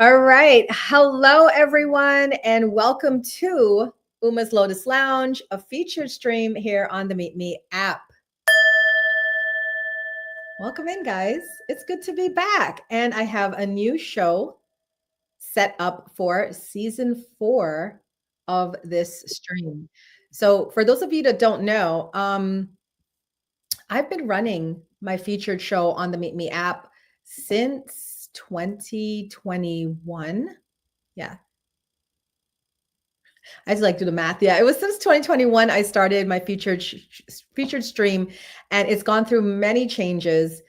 All right. Hello, everyone, and welcome to Uma's Lotus Lounge, a featured stream here on the Meet Me app. Welcome in, guys. It's good to be back. And I have a new show set up for season 4 of this stream. So, for those of you that don't know, I've been running my featured show on the Meet Me app since 2021. Yeah, I just like do the math. Yeah, it was since 2021 I started my featured stream, and it's gone through many changes.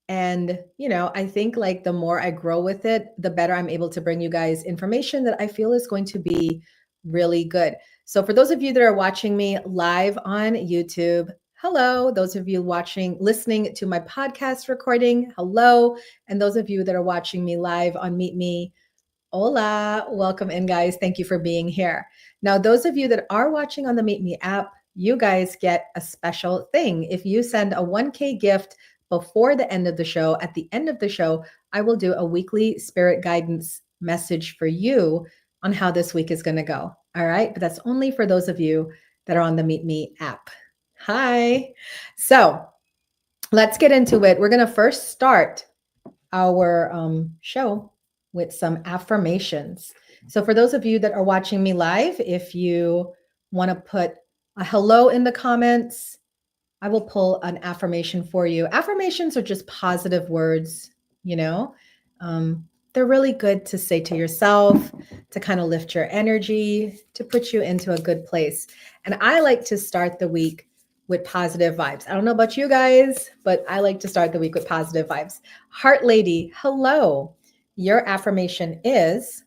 And I think like the more I grow with it, the better I'm able to bring you guys information that I feel is going to be really good. So for those of you that are watching me live on YouTube, hello. Those of you listening to my podcast recording, hello. And those of you that are watching me live on Meet Me, hola, welcome in, guys. Thank you for being here. Now, those of you that are watching on the Meet Me app, you guys get a special thing. If you send a 1K gift before the end of the show, at the end of the show, I will do a weekly spirit guidance message for you on how this week is going to go. All right. But that's only for those of you that are on the Meet Me app. Hi. So let's get into it. We're going to first start our show with some affirmations. So for those of you that are watching me live, if you want to put a hello in the comments, I will pull an affirmation for you. Affirmations are just positive words, you know. They're really good to say to yourself, to kind of lift your energy, to put you into a good place. And I like to start the week with positive vibes. I don't know about you guys, but I like to start the week with positive vibes. Heart Lady, hello. Your affirmation is,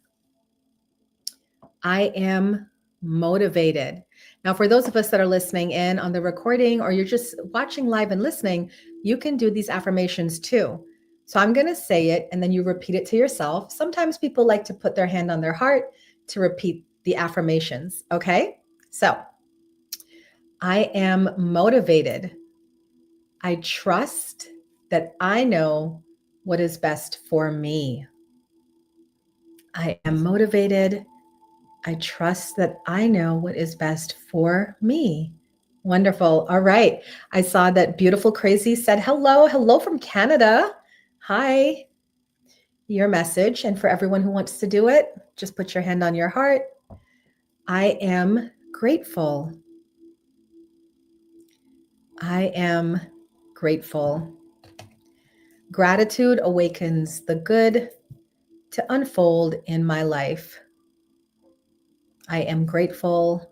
I am motivated. Now, for those of us that are listening in on the recording, or you're just watching live and listening, you can do these affirmations too. So I'm going to say it and then you repeat it to yourself. Sometimes people like to put their hand on their heart to repeat the affirmations. Okay. So I am motivated. I trust that I know what is best for me. I am motivated. I trust that I know what is best for me. Wonderful. All right. I saw that Beautiful Crazy said hello. Hello from Canada. Hi. Your message. And for everyone who wants to do it, just put your hand on your heart. I am grateful. I am grateful. Gratitude awakens the good to unfold in my life. I am grateful.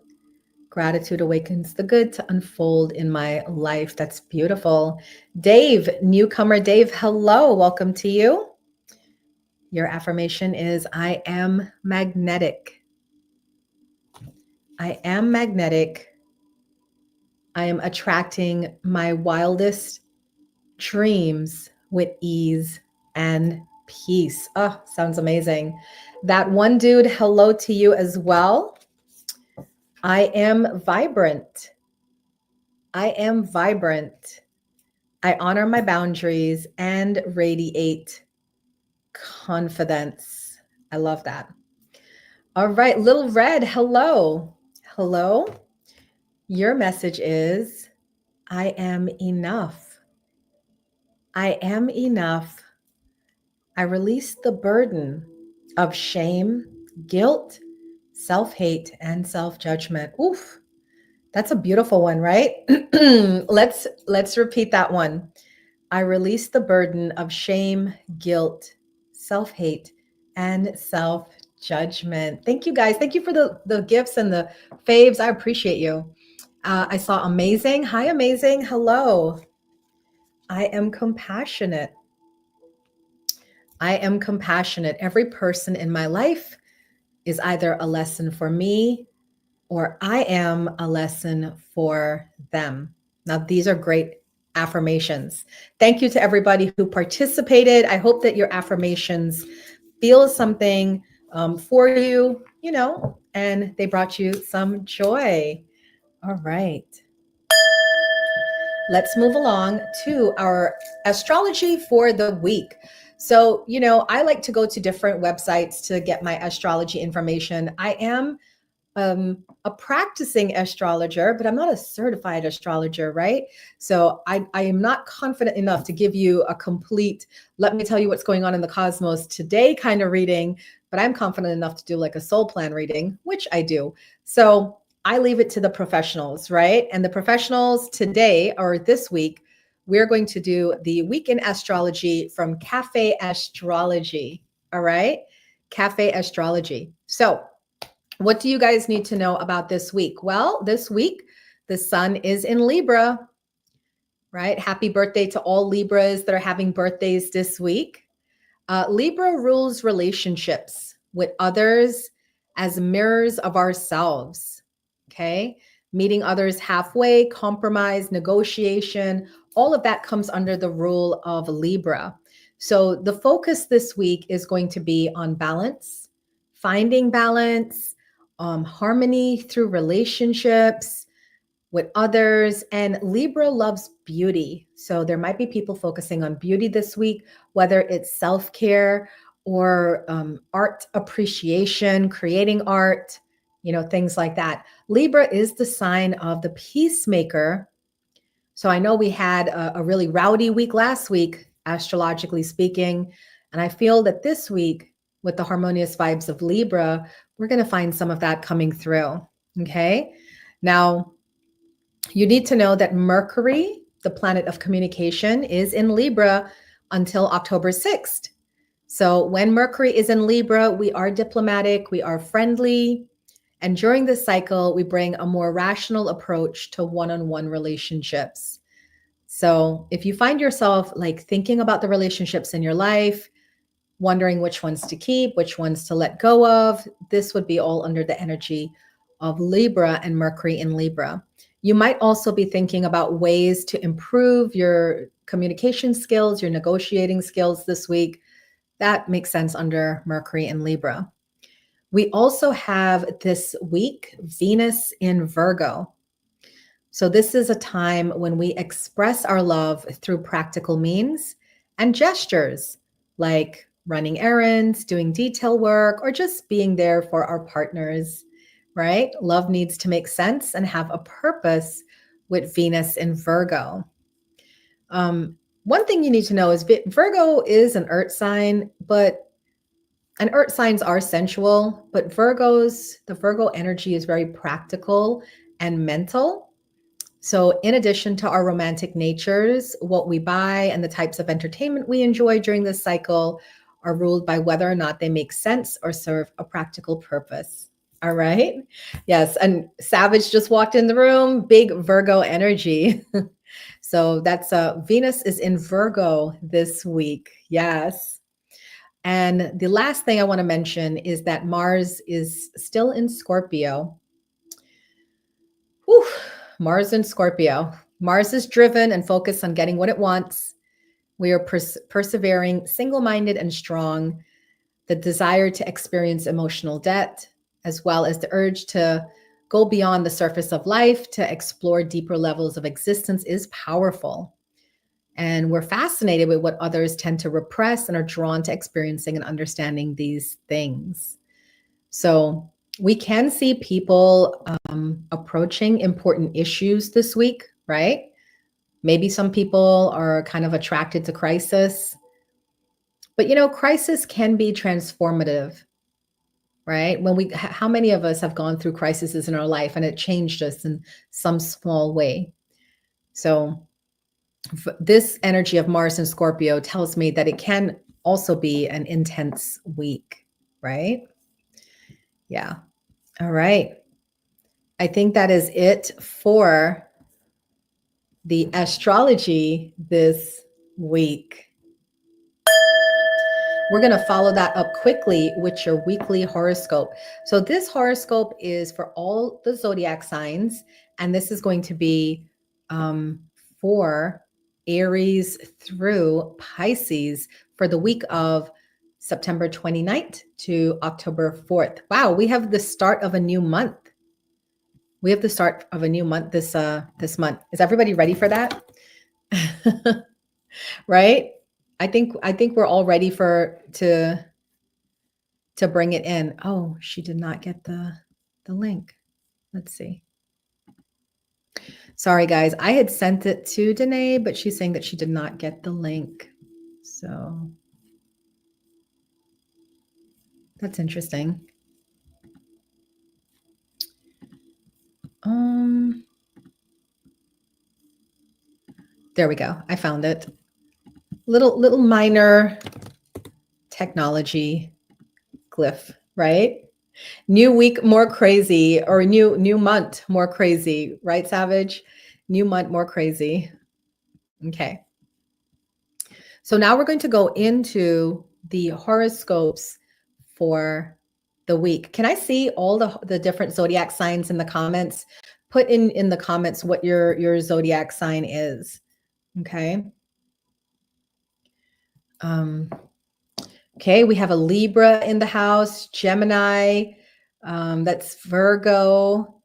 Gratitude awakens the good to unfold in my life. That's beautiful. Dave, newcomer Dave, hello. Welcome to you. Your affirmation is, I am magnetic. I am magnetic. I am attracting my wildest dreams with ease and peace. Oh, sounds amazing. That one dude, hello to you as well. I am vibrant. I am vibrant. I honor my boundaries and radiate confidence. I love that. All right, Little Red, hello. Hello. Your message is, I am enough. I am enough. I release the burden of shame, guilt, self-hate, and self-judgment. Oof. That's a beautiful one, right? Let's repeat that one. I release the burden of shame, guilt, self-hate, and self-judgment. Thank you, guys. Thank you for the gifts and the faves. I appreciate you. I saw Amazing. Hi, Amazing. Hello. I am compassionate. I am compassionate. Every person in my life is either a lesson for me or I am a lesson for them. Now, these are great affirmations. Thank you to everybody who participated. I hope that your affirmations feel something for you, and they brought you some joy. All right. Let's move along to our astrology for the week. So, I like to go to different websites to get my astrology information. I am a practicing astrologer, but I'm not a certified astrologer, right? So I am not confident enough to give you a complete, let me tell you what's going on in the cosmos today kind of reading, but I'm confident enough to do like a soul plan reading, which I do. So I leave it to the professionals, right? And the professionals today or this week, we're going to do the week in astrology from Cafe Astrology. All right. Cafe Astrology. So what do you guys need to know about this week? Well, this week, the sun is in Libra, right? Happy birthday to all Libras that are having birthdays this week. Libra rules relationships with others as mirrors of ourselves. Okay. Meeting others halfway, compromise, negotiation, all of that comes under the rule of Libra. So the focus this week is going to be on balance, finding balance, harmony through relationships with others. And Libra loves beauty. So there might be people focusing on beauty this week, whether it's self care or art appreciation, creating art, things like that. Libra is the sign of the peacemaker. So I know we had a really rowdy week last week, astrologically speaking. And I feel that this week, with the harmonious vibes of Libra, we're going to find some of that coming through. Okay. Now, you need to know that Mercury, the planet of communication, is in Libra until October 6th. So when Mercury is in Libra, we are diplomatic, we are friendly. And during this cycle, we bring a more rational approach to one-on-one relationships. So if you find yourself like thinking about the relationships in your life, wondering which ones to keep, which ones to let go of, this would be all under the energy of Libra and Mercury in Libra. You might also be thinking about ways to improve your communication skills, your negotiating skills this week. That makes sense under Mercury in Libra. We also have this week Venus in Virgo. So this is a time when we express our love through practical means and gestures, like running errands, doing detail work, or just being there for our partners, right? Love needs to make sense and have a purpose with Venus in Virgo. One thing you need to know is Virgo is an earth sign, and earth signs are sensual, but the Virgo energy is very practical and mental. So in addition to our romantic natures, what we buy and the types of entertainment we enjoy during this cycle are ruled by whether or not they make sense or serve a practical purpose. All right. Yes. And Savage just walked in the room, big Virgo energy. So that's Venus is in Virgo this week. Yes. And the last thing I want to mention is that Mars is still in Scorpio. Whew, Mars in Scorpio. Mars is driven and focused on getting what it wants. We are persevering, single-minded and strong. The desire to experience emotional depth, as well as the urge to go beyond the surface of life to explore deeper levels of existence is powerful. And we're fascinated with what others tend to repress and are drawn to experiencing and understanding these things. So we can see people approaching important issues this week, right? Maybe some people are kind of attracted to crisis, but crisis can be transformative, right? How many of us have gone through crises in our life and it changed us in some small way? So this energy of Mars and Scorpio tells me that it can also be an intense week, right? Yeah. All right. I think that is it for the astrology this week. We're going to follow that up quickly with your weekly horoscope. So this horoscope is for all the zodiac signs, and this is going to be for Aries through Pisces for the week of September 29th to October 4th. Wow, we have the start of a new month. We have the start of a new month this month. Is everybody ready for that? Right? I think we're all ready to bring it in. Oh, she did not get the link. Let's see. Sorry, guys. I had sent it to Dannea, but she's saying that she did not get the link. So that's interesting. There we go. I found it. Little minor technology glyph, right? New week more crazy, or new month more crazy, right, Savage? New month more crazy. Okay. So now we're going to go into the horoscopes for the week. Can I see all the different zodiac signs in the comments? Put in the comments what your zodiac sign is. Okay. Okay, we have a Libra in the house, Gemini, that's Virgo,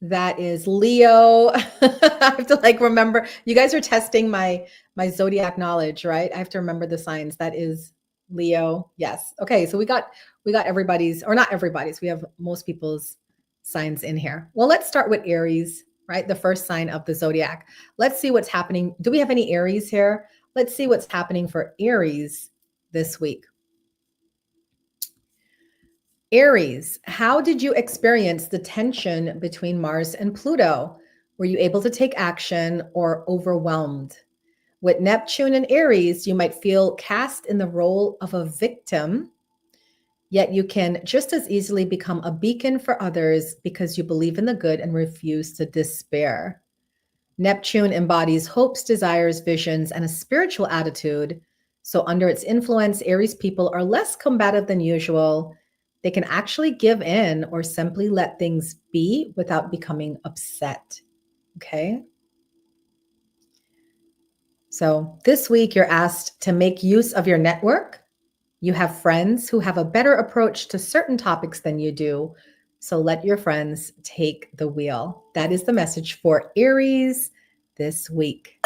that is Leo. I have to like remember. You guys are testing my zodiac knowledge, right? I have to remember the signs. That is Leo. Yes. Okay, so we got everybody's, or not everybody's. We have most people's signs in here. Well, let's start with Aries, right? The first sign of the zodiac. Let's see what's happening. Do we have any Aries here? Let's see what's happening for Aries this week. Aries, how did you experience the tension between Mars and Pluto? Were you able to take action or overwhelmed? With Neptune and Aries, you might feel cast in the role of a victim, yet you can just as easily become a beacon for others because you believe in the good and refuse to despair. Neptune embodies hopes, desires, visions, and a spiritual attitude. So, under its influence, Aries people are less combative than usual. They can actually give in or simply let things be without becoming upset. Okay. So, this week, you're asked to make use of your network. You have friends who have a better approach to certain topics than you do. So, let your friends take the wheel. That is the message for Aries this week.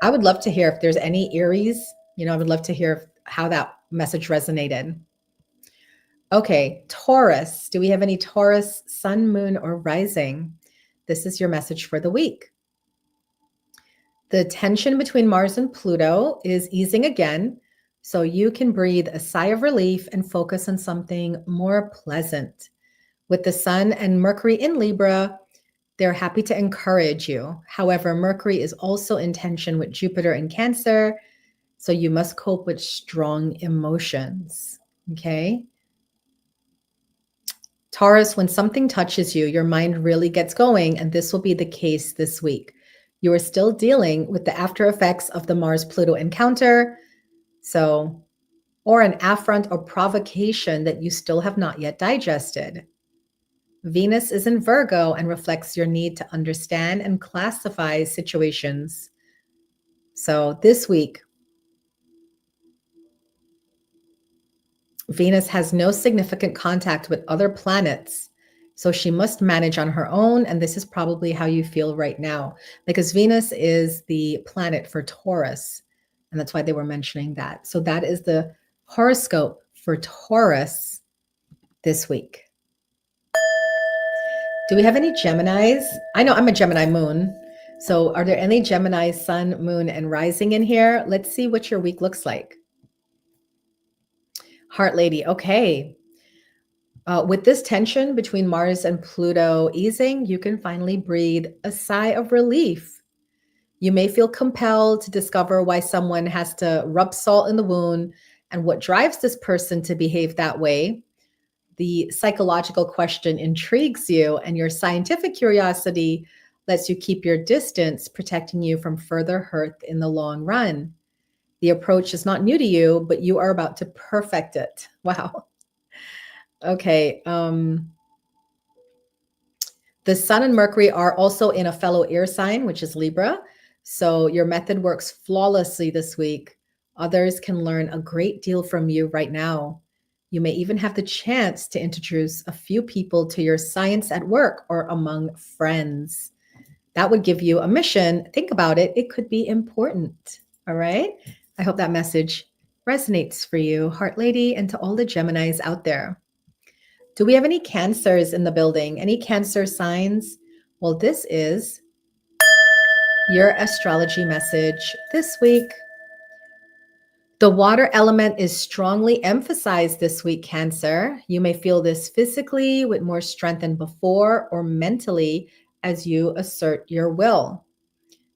I would love to hear if there's any Aries. I would love to hear how that message resonated. Okay, Taurus. Do we have any Taurus sun, moon, or rising? This is your message for the week. The tension between Mars and Pluto is easing again, so you can breathe a sigh of relief and focus on something more pleasant. With the Sun and Mercury in Libra, they're happy to encourage you. However, Mercury is also in tension with Jupiter in Cancer, so you must cope with strong emotions. Okay. Taurus, when something touches you, your mind really gets going, and this will be the case this week. You are still dealing with the after effects of the Mars-Pluto encounter, or an affront or provocation that you still have not yet digested. Venus is in Virgo and reflects your need to understand and classify situations. So this week, Venus has no significant contact with other planets, so she must manage on her own. And this is probably how you feel right now, because Venus is the planet for Taurus. And that's why they were mentioning that. So that is the horoscope for Taurus this week. Do we have any Geminis? I know I'm a Gemini moon. So are there any Gemini sun, moon, and rising in here? Let's see what your week looks like. Heart lady. Okay. With this tension between Mars and Pluto easing, you can finally breathe a sigh of relief. You may feel compelled to discover why someone has to rub salt in the wound and what drives this person to behave that way. The psychological question intrigues you, and your scientific curiosity lets you keep your distance, protecting you from further hurt in the long run. The approach is not new to you, but you are about to perfect it. Wow. Okay. The Sun and Mercury are also in a fellow air sign, which is Libra. So your method works flawlessly this week. Others can learn a great deal from you right now. You may even have the chance to introduce a few people to your science at work or among friends. That would give you a mission. Think about it. It could be important. All right. I hope that message resonates for you, Heart Lady, and to all the Geminis out there. Do we have any Cancers in the building? Any Cancer signs? Well, this is your astrology message this week. The water element is strongly emphasized this week, Cancer. You may feel this physically with more strength than before, or mentally as you assert your will.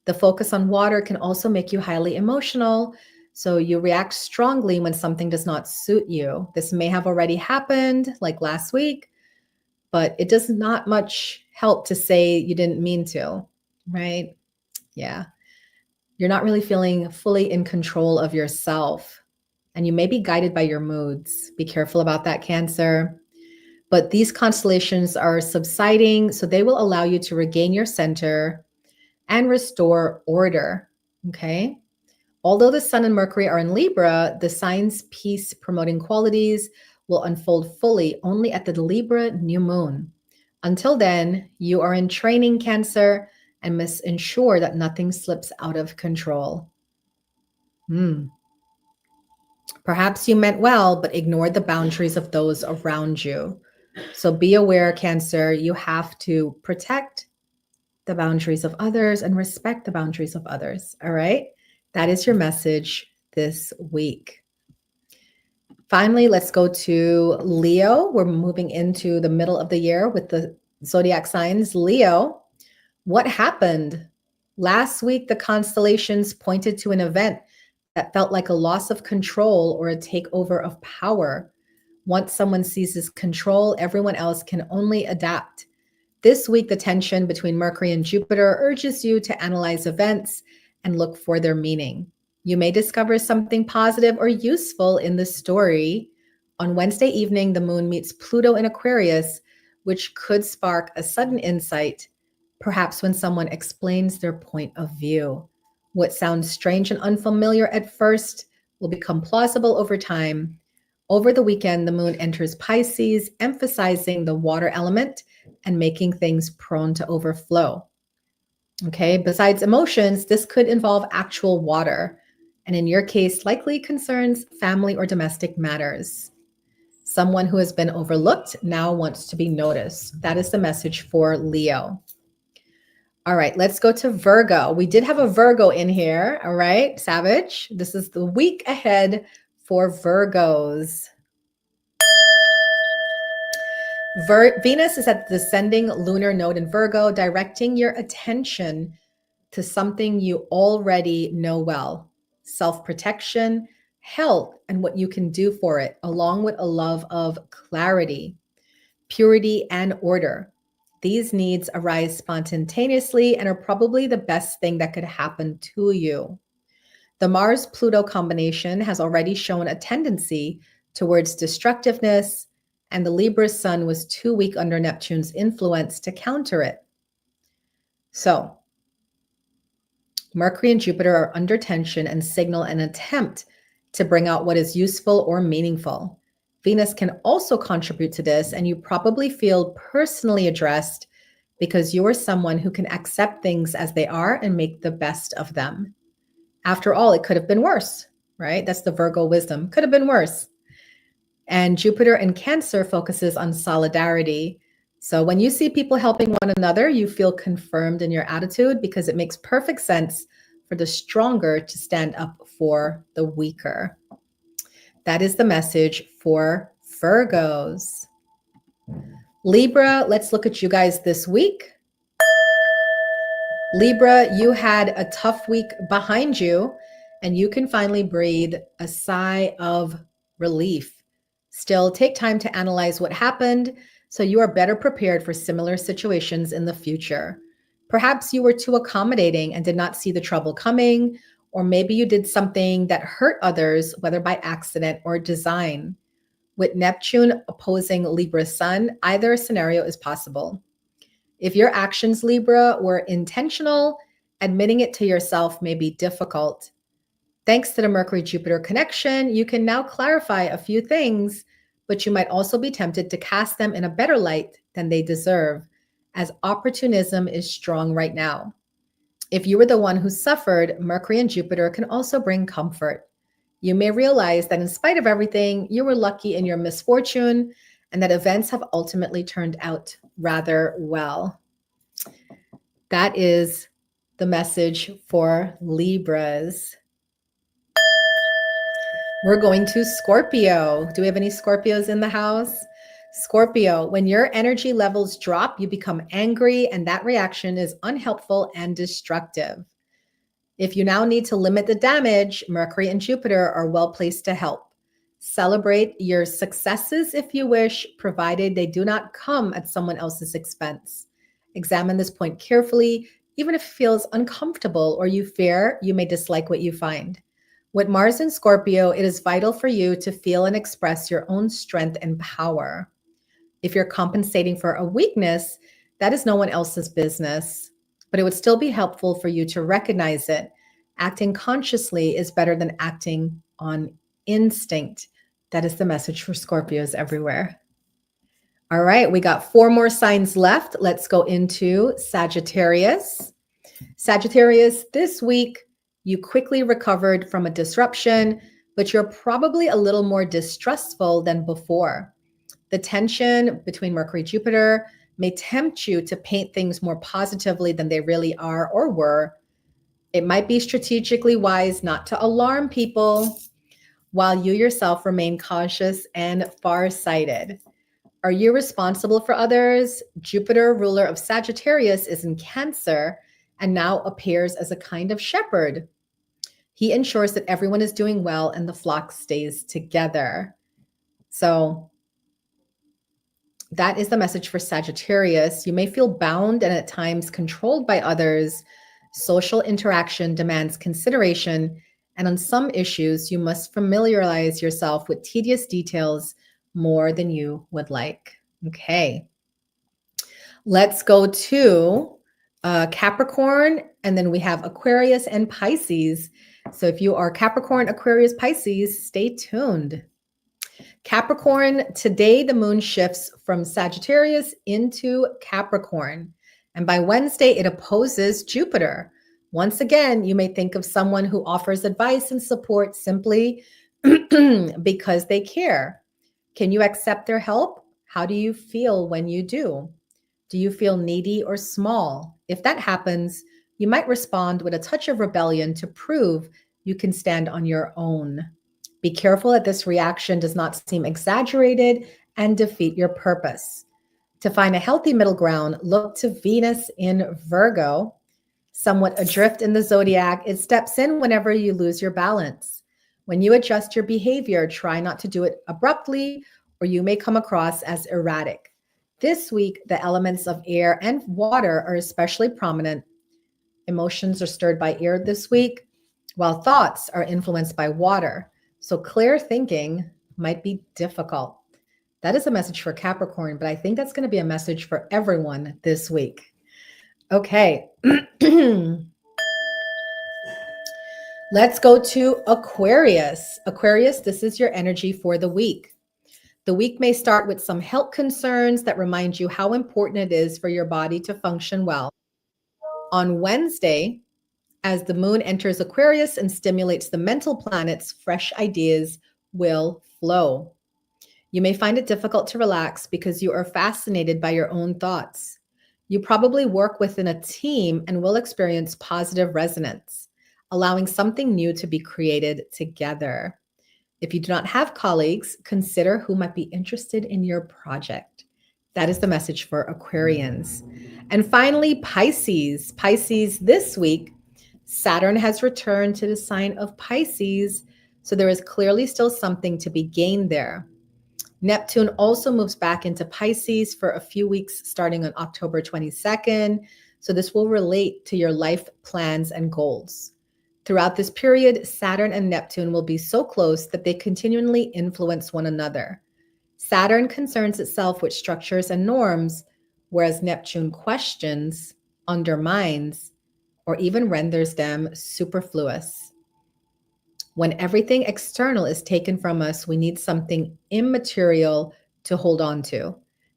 The focus on water can also make you highly emotional, so you react strongly when something does not suit you. This may have already happened, like last week, but it does not much help to say you didn't mean to, right? Yeah. You're not really feeling fully in control of yourself, and you may be guided by your moods. Be careful about that, Cancer. But these constellations are subsiding, so they will allow you to regain your center and restore order. Okay. Although the Sun and Mercury are in Libra, the sign's peace promoting qualities will unfold fully only at the Libra new moon. Until then, you are in training, Cancer, and must ensure that nothing slips out of control. Perhaps you meant well, but ignored the boundaries of those around you. So be aware, Cancer, you have to protect the boundaries of others and respect the boundaries of others. All right. That is your message this week. Finally, let's go to Leo. We're moving into the middle of the year with the zodiac signs. Leo, what happened? Last week, the constellations pointed to an event that felt like a loss of control or a takeover of power. Once someone seizes control, everyone else can only adapt. This week, the tension between Mercury and Jupiter urges you to analyze events and look for their meaning. You may discover something positive or useful in the story. On Wednesday evening, the moon meets Pluto in Aquarius, which could spark a sudden insight, perhaps when someone explains their point of view. What sounds strange and unfamiliar at first will become plausible over time. Over the weekend, the moon enters Pisces, emphasizing the water element and making things prone to overflow. Okay, besides emotions, this could involve actual water, and in your case, likely concerns family or domestic matters. Someone who has been overlooked now wants to be noticed. That is the message for Leo. All right, let's go to Virgo. We did have a Virgo in here. All right, Savage. This is the week ahead for Virgos. Venus is at the descending lunar node in Virgo, directing your attention to something you already know well: self-protection, health, and what you can do for it, along with a love of clarity, purity, and order. These needs arise spontaneously and are probably the best thing that could happen to you. The Mars-Pluto combination has already shown a tendency towards destructiveness, and the Libra sun was too weak under Neptune's influence to counter it. So, Mercury and Jupiter are under tension and signal an attempt to bring out what is useful or meaningful. Venus can also contribute to this, and you probably feel personally addressed because you are someone who can accept things as they are and make the best of them. After all, it could have been worse, right? That's the Virgo wisdom. Could have been worse. And Jupiter in Cancer focuses on solidarity. So when you see people helping one another, you feel confirmed in your attitude because it makes perfect sense for the stronger to stand up for the weaker. That is the message for Virgos. Libra, let's look at you guys this week. Libra, you had a tough week behind you, and you can finally breathe a sigh of relief. Still, take time to analyze what happened so you are better prepared for similar situations in the future. Perhaps you were too accommodating and did not see the trouble coming, or maybe you did something that hurt others, whether by accident or design. With Neptune opposing Libra's sun, either scenario is possible. If your actions, Libra, were intentional, admitting it to yourself may be difficult. Thanks to the Mercury-Jupiter connection, you can now clarify a few things, but you might also be tempted to cast them in a better light than they deserve. as opportunism is strong right now. If you were the one who suffered, Mercury and Jupiter can also bring comfort. You may realize that in spite of everything, you were lucky in your misfortune and that events have ultimately turned out rather well. That is the message for Libras. We're going to Scorpio. Do we have any Scorpios in the house? Scorpio, when your energy levels drop, you become angry, and that reaction is unhelpful and destructive. If you now need to limit the damage, Mercury and Jupiter are well placed to help. Celebrate your successes if you wish, provided they do not come at someone else's expense. Examine this point carefully, even if it feels uncomfortable or you fear you may dislike what you find. With Mars in Scorpio, it is vital for you to feel and express your own strength and power. If you're compensating for a weakness, that is no one else's business, but it would still be helpful for you to recognize it. Acting consciously is better than acting on instinct. That is the message for Scorpios everywhere. All right, we got 4 more signs left. Let's go into Sagittarius. Sagittarius, this week, you quickly recovered from a disruption, but you're probably a little more distrustful than before. The tension between Mercury and Jupiter may tempt you to paint things more positively than they really are or were. It might be strategically wise not to alarm people while you yourself remain cautious and farsighted. Are you responsible for others? Jupiter, ruler of Sagittarius, is in Cancer and now appears as a kind of shepherd. He ensures that everyone is doing well and the flock stays together. So that is the message for Sagittarius. You may feel bound and at times controlled by others. Social interaction demands consideration, and on some issues, you must familiarize yourself with tedious details more than you would like. Okay. Let's go to Capricorn, and then we have Aquarius and Pisces. So if you are Capricorn, Aquarius, Pisces, stay tuned. Capricorn, today the moon shifts from Sagittarius into Capricorn. And by Wednesday, it opposes Jupiter. Once again, you may think of someone who offers advice and support simply because they care. Can you accept their help? How do you feel when you do? Do you feel needy or small? If that happens, you might respond with a touch of rebellion to prove you can stand on your own. Be careful that this reaction does not seem exaggerated and defeat your purpose. To find a healthy middle ground, look to Venus in Virgo. Somewhat adrift in the zodiac, it steps in whenever you lose your balance. When you adjust your behavior, try not to do it abruptly, or you may come across as erratic. This week, the elements of air and water are especially prominent. Emotions are stirred by air this week, while thoughts are influenced by water. So clear thinking might be difficult. That is a message for Capricorn, but I think that's going to be a message for everyone this week. Okay. Let's go to Aquarius. Aquarius, this is your energy for the week. The week may start with some health concerns that remind you how important it is for your body to function well. On Wednesday, as the moon enters Aquarius and stimulates the mental planets, fresh ideas will flow. You may find it difficult to relax because you are fascinated by your own thoughts. You probably work within a team and will experience positive resonance, allowing something new to be created together. If you do not have colleagues, consider who might be interested in your project. That is the message for Aquarians. And finally, Pisces. Pisces, this week, Saturn has returned to the sign of Pisces, so there is clearly still something to be gained there. Neptune also moves back into Pisces for a few weeks starting on October 22nd, so this will relate to your life plans and goals. Throughout this period, Saturn and Neptune will be so close that they continually influence one another. Saturn concerns itself with structures and norms, whereas Neptune questions, undermines, or even renders them superfluous. When everything external is taken from us, we need something immaterial to hold on to.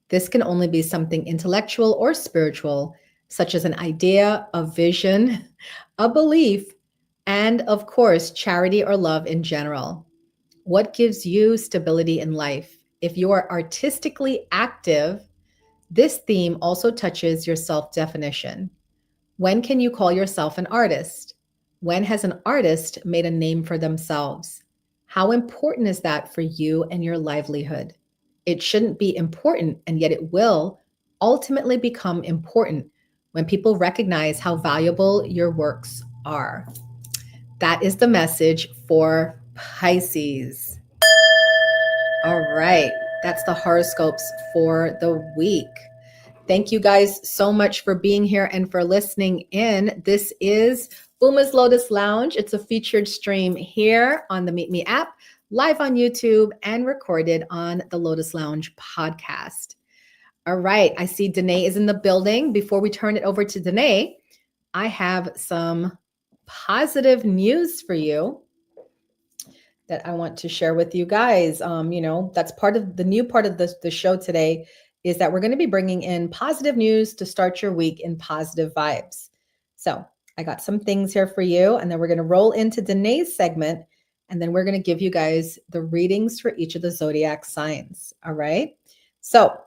This can only be something intellectual or spiritual, such as an idea, a vision, a belief, and of course, charity or love in general. What gives you stability in life? If you are artistically active, this theme also touches your self definition. When can you call yourself an artist? When has an artist made a name for themselves? How important is that for you and your livelihood? It shouldn't be important, and yet it will ultimately become important when people recognize how valuable your works are. That is the message for Pisces. All right, that's the horoscopes for the week. Thank you guys so much for being here and for listening in. This is Uma's Lotus Lounge. It's a featured stream here on the Meet Me app, live on YouTube, and recorded on the Lotus Lounge podcast. All right, I see Dannea is in the building. Before we turn it over to Dannea, I have some positive news for you that I want to share with you guys. That's part of the new part of the show today is that we're going to be bringing in positive news to start your week in positive vibes. So I got some things here for you, and then we're going to roll into Danae's segment, and then we're going to give you guys the readings for each of the zodiac signs. All right. So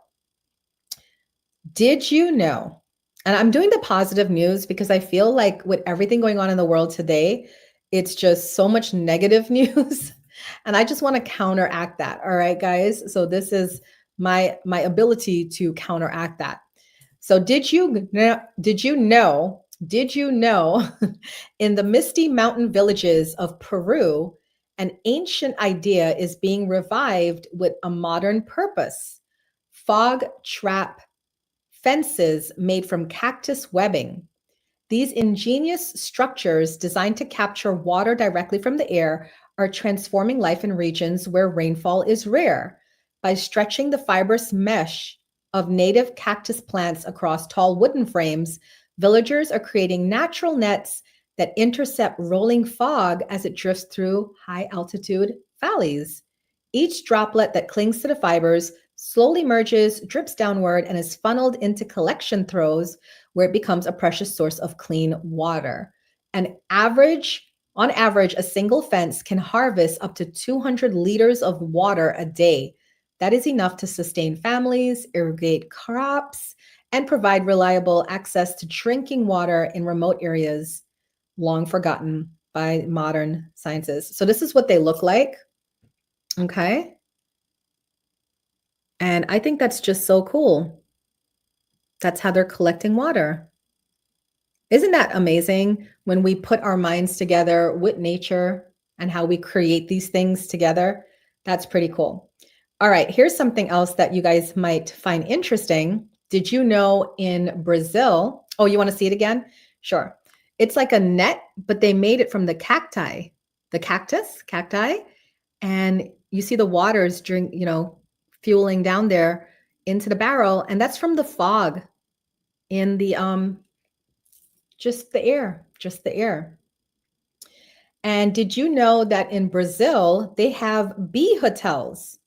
did you know? And I'm doing the positive news because I feel like with everything going on in the world today, it's just so much negative news. And I just want to counteract that. All right, guys. So this is my ability to counteract that. So did you know in the misty mountain villages of Peru, an ancient idea is being revived with a modern purpose? Fog trap fences made from cactus webbing. These ingenious structures designed to capture water directly from the air are transforming life in regions where rainfall is rare. By stretching the fibrous mesh of native cactus plants across tall wooden frames, villagers are creating natural nets that intercept rolling fog as it drifts through high altitude valleys. Each droplet that clings to the fibers slowly merges, drips downward, and is funneled into collection throws where it becomes a precious source of clean water. On average, a single fence can harvest up to 200 liters of water a day. That is enough to sustain families, irrigate crops, and provide reliable access to drinking water in remote areas long forgotten by modern sciences. So this is what they look like. Okay. And I think that's just so cool. That's how they're collecting water. Isn't that amazing when we put our minds together with nature and how we create these things together? That's pretty cool. All right, here's something else that you guys might find interesting. Did you know in Brazil? Oh, you want to see it again? Sure. It's like a net, but they made it from the cacti, cacti, and you see the waters fueling down there into the barrel, and that's from the fog in the just the air. And did you know that in Brazil they have bee hotels?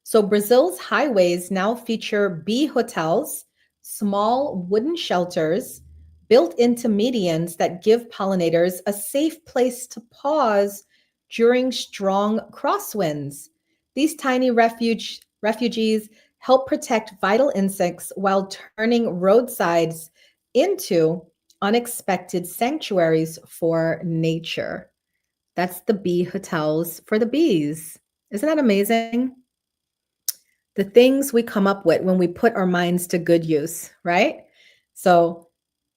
So Brazil's highways now feature bee hotels, small wooden shelters built into medians that give pollinators a safe place to pause during strong crosswinds. These tiny refugees help protect vital insects while turning roadsides into unexpected sanctuaries for nature. That's the bee hotels for the bees. Isn't that amazing? The things we come up with when we put our minds to good use, right? So,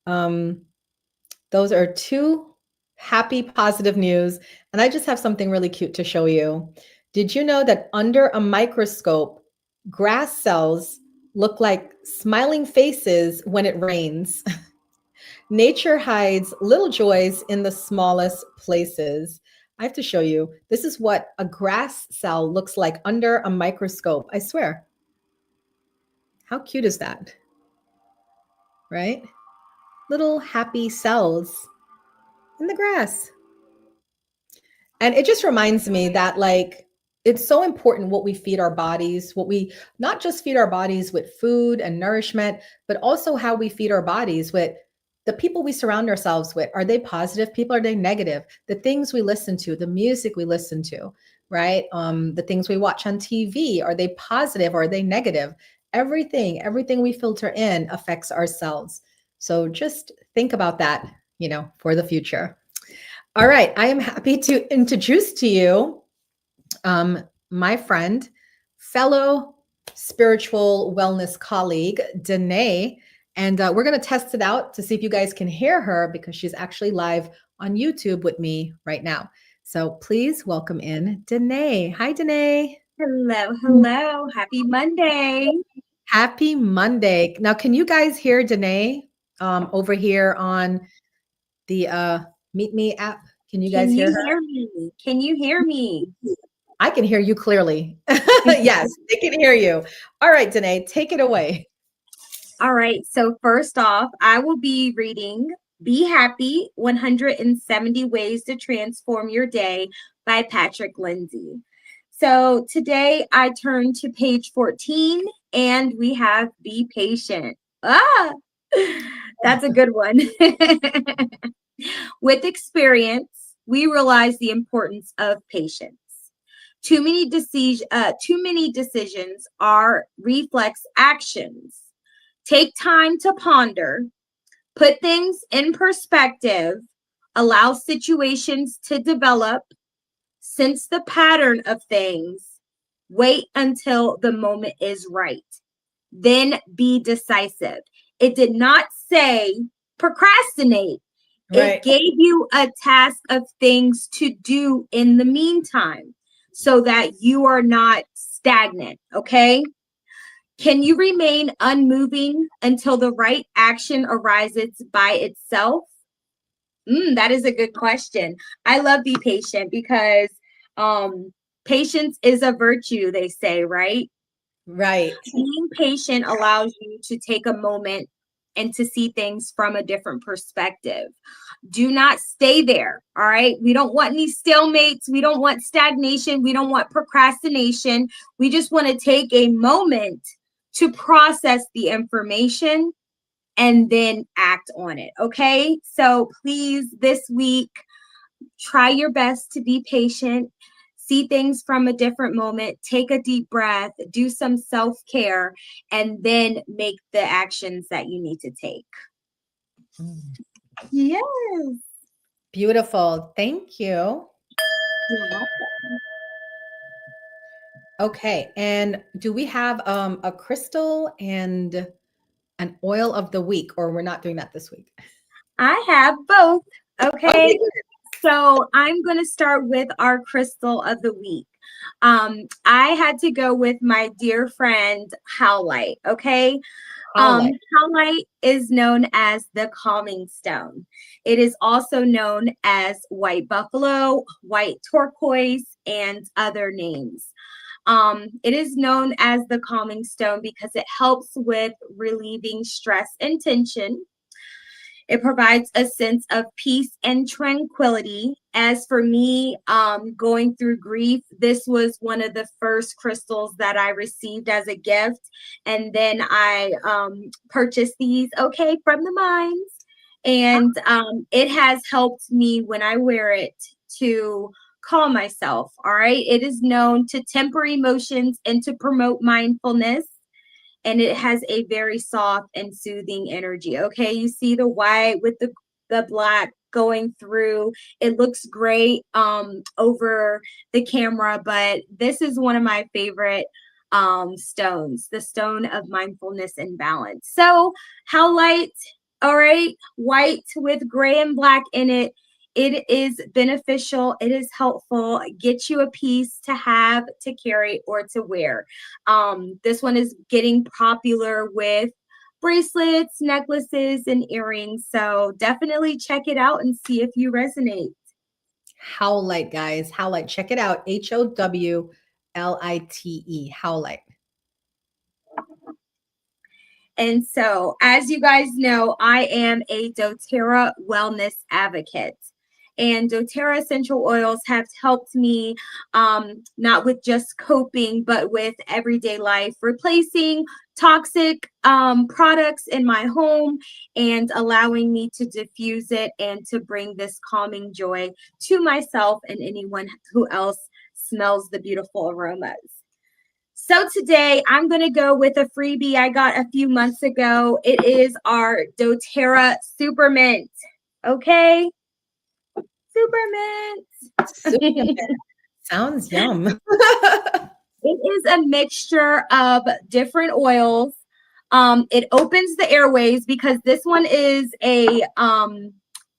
those are two happy, positive news. And I just have something really cute to show you. Did you know that under a microscope, grass cells look like smiling faces when it rains? Nature hides little joys in the smallest places. I have to show you. This is what a grass cell looks like under a microscope. I swear. How cute is that? Right? Little happy cells in the grass. And it just reminds me that, like, it's so important what we feed our bodies, what we not just feed our bodies with food and nourishment, but also how we feed our bodies with the people we surround ourselves with. Are they positive people? Are they negative? The things we listen to, the music we listen to, right? The things we watch on TV, are they positive or are they negative? Everything we filter in affects ourselves. So just think about that, for the future. All right, I am happy to introduce to you my friend, fellow spiritual wellness colleague, Dannea. And we're going to test it out to see if you guys can hear her because she's actually live on YouTube with me right now. So please welcome in Dannea. Hi, Dannea. Hello, hello. Happy Monday. Happy Monday. Now, can you guys hear Dannea over here on the Meet Me app? Can you guys Can hear you her? hear me? Can you hear me? I can hear you clearly. Yes, they can hear you. All right, Dannea, take it away. All right. So, first off, I will be reading Be Happy 170 Ways to Transform Your Day by Patrick Lindsay. So, today I turn to page 14 and we have Be Patient. Ah, that's a good one. With experience, we realize the importance of patience. Too many decisions are reflex actions. Take time to ponder, put things in perspective, allow situations to develop, sense the pattern of things, wait until the moment is right, then be decisive. It did not say procrastinate. It Right. gave you a task of things to do in the meantime so that you are not stagnant. Okay. Can you remain unmoving until the right action arises by itself? That is a good question. I love Be Patient because patience is a virtue, they say, right? Right. Being patient allows you to take a moment and to see things from a different perspective. Do not stay there. All right. We don't want any stalemates. We don't want stagnation. We don't want procrastination. We just want to take a moment to process the information and then act on it. Okay. So please, this week, try your best to be patient, see things from a different moment, take a deep breath, do some self care, and then make the actions that you need to take. Mm. Yes. Beautiful. Thank you. You're welcome. Okay. And do we have a crystal and an oil of the week, or we're not doing that this week? I have both. Okay, Okay. good. So I'm going to start with our crystal of the week. I had to go with my dear friend Howlite. Okay. Howlight. Howlite is known as the calming stone. It is also known as white buffalo, white turquoise, and other names. It is known as the calming stone because it helps with relieving stress and tension. It provides a sense of peace and tranquility. As for me, going through grief, this was one of the first crystals that I received as a gift. And then I purchased these, okay, from the mines. And it has helped me when I wear it to calm myself. All right. It is known to temper emotions and to promote mindfulness, and it has a very soft and soothing energy. Okay, you see the white with the black going through. It looks great over the camera, but this is one of my favorite stones, the stone of mindfulness and balance. So, how light, all right, white with gray and black in it. It is beneficial, it is helpful, get you a piece to have, to carry, or to wear. This one is getting popular with bracelets, necklaces, and earrings. So definitely check it out and see if you resonate. Howlite, guys. Howlite. Check it out. Howlite. Howlite. And so, as you guys know, I am a doTERRA wellness advocate. And doTERRA essential oils have helped me not with just coping, but with everyday life, replacing toxic products in my home and allowing me to diffuse it and to bring this calming joy to myself and anyone who else smells the beautiful aromas. So today I'm going to go with a freebie I got a few months ago. It is our doTERRA Super Mint. Okay? Super Mint. Super. Sounds yum. It is a mixture of different oils. It opens the airways because this one is a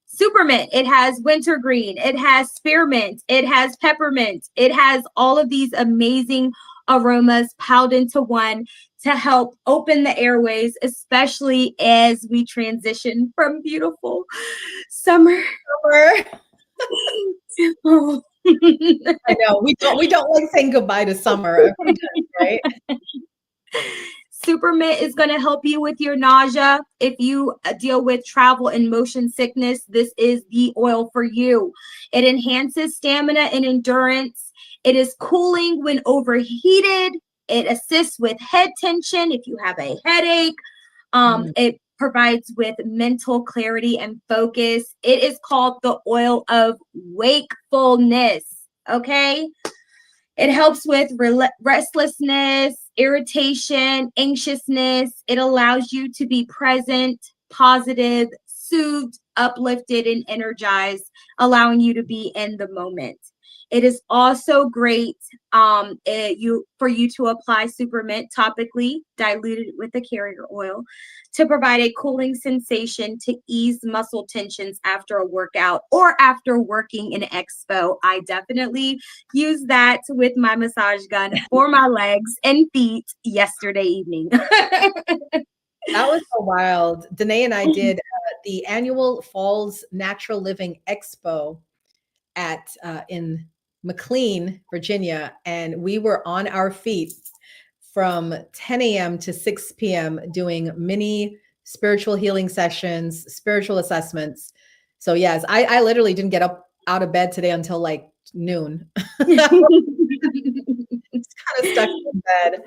super mint. It has wintergreen, it has spearmint, it has peppermint, it has all of these amazing aromas piled into one to help open the airways, especially as we transition from beautiful summer. Oh. I know we don't like saying goodbye to summer, right? Super Mint is going to help you with your nausea. If you deal with travel and motion sickness, this is the oil for you. It enhances stamina and endurance. It is cooling when overheated. It assists with head tension if you have a headache. It provides with mental clarity and focus. It is called the oil of wakefulness. Okay. It helps with restlessness, irritation, anxiousness. It allows you to be present, positive, soothed, uplifted, and energized, allowing you to be in the moment. It is also great for you to apply Super Mint topically, diluted with a carrier oil, to provide a cooling sensation to ease muscle tensions after a workout or after working in expo. I definitely used that with my massage gun for my legs and feet yesterday evening. That was so wild. Danae and I did the annual Falls Natural Living Expo at in McLean, Virginia, and we were on our feet from 10 a.m. to 6 p.m. doing mini spiritual healing sessions, spiritual assessments. So yes, I literally didn't get up out of bed today until like noon. It's kind of stuck in bed.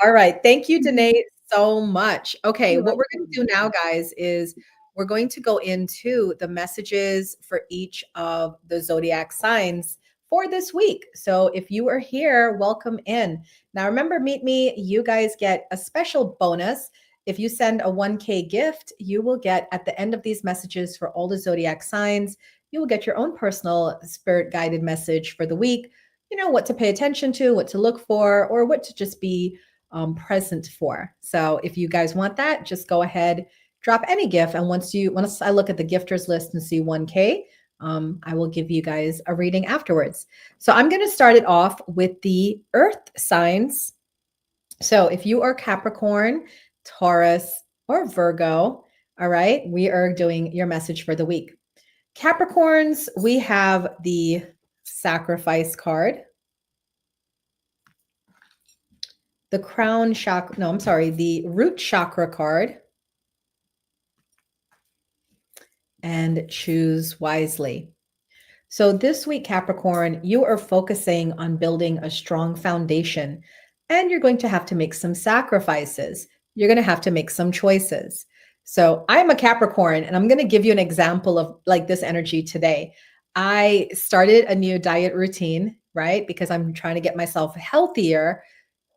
All right. Thank you, Danae, so much. Okay, You're what we're going welcome. to do now, guys, is we're going to go into the messages for each of the zodiac signs for this week. So if you are here, welcome in. Now, remember, Meet Me, you guys get a special bonus. If you send a 1K gift, you will get at the end of these messages for all the zodiac signs, you will get your own personal spirit guided message for the week. You know, what to pay attention to, what to look for, or what to just be present for. So if you guys want that, just go ahead, drop any gift. And once I look at the gifters list and see 1K, I will give you guys a reading afterwards. So I'm going to start it off with the earth signs. So if you are Capricorn, Taurus, or Virgo, all right, we are doing your message for the week. Capricorns, we have the sacrifice card, the crown chakra, no, I'm sorry, the root chakra card, and choose wisely. So this week, Capricorn, you are focusing on building a strong foundation, and you're going to have to make some sacrifices. You're going to have to make some choices. So I'm a Capricorn, and I'm going to give you an example of like this energy today. I started a new diet routine, right? Because I'm trying to get myself healthier.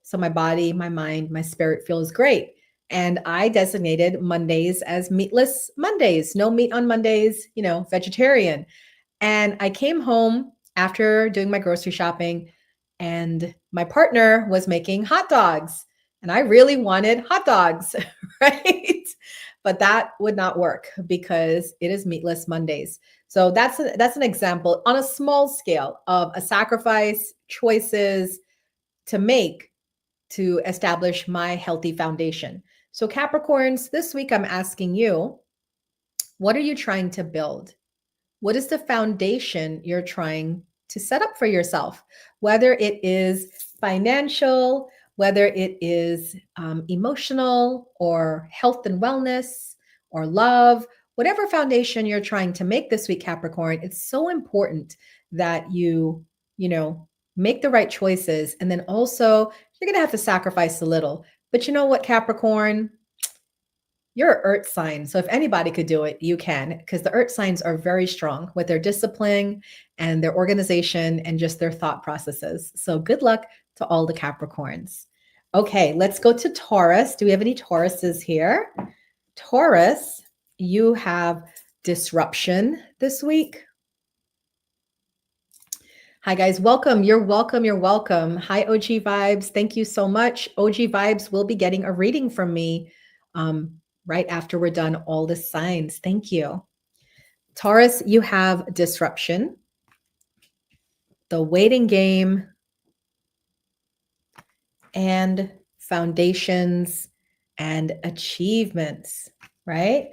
So my body, my mind, my spirit feels great. And I designated Mondays as meatless Mondays, no meat on Mondays, vegetarian. And I came home after doing my grocery shopping, and my partner was making hot dogs. And I really wanted hot dogs, right? But that would not work because it is meatless Mondays. So that's an example on a small scale of a sacrifice, choices to make to establish my healthy foundation. So Capricorns, this week I'm asking you, what are you trying to build? What is the foundation you're trying to set up for yourself? Whether it is financial, whether it is emotional or health and wellness or love, whatever foundation you're trying to make this week, Capricorn, it's so important that you know, make the right choices. And then also, you're going to have to sacrifice a little. But you know what, Capricorn? You're an earth sign. So if anybody could do it, you can, because the earth signs are very strong with their discipline and their organization and just their thought processes. So good luck to all the Capricorns. Okay, let's go to Taurus. Do we have any Tauruses here? Taurus, you have disruption this week. Hi, guys. Welcome. You're welcome. You're welcome. Hi, OG Vibes. Thank you so much. OG Vibes will be getting a reading from me right after we're done all the signs. Thank you. Taurus, you have disruption, the waiting game, and foundations and achievements, right?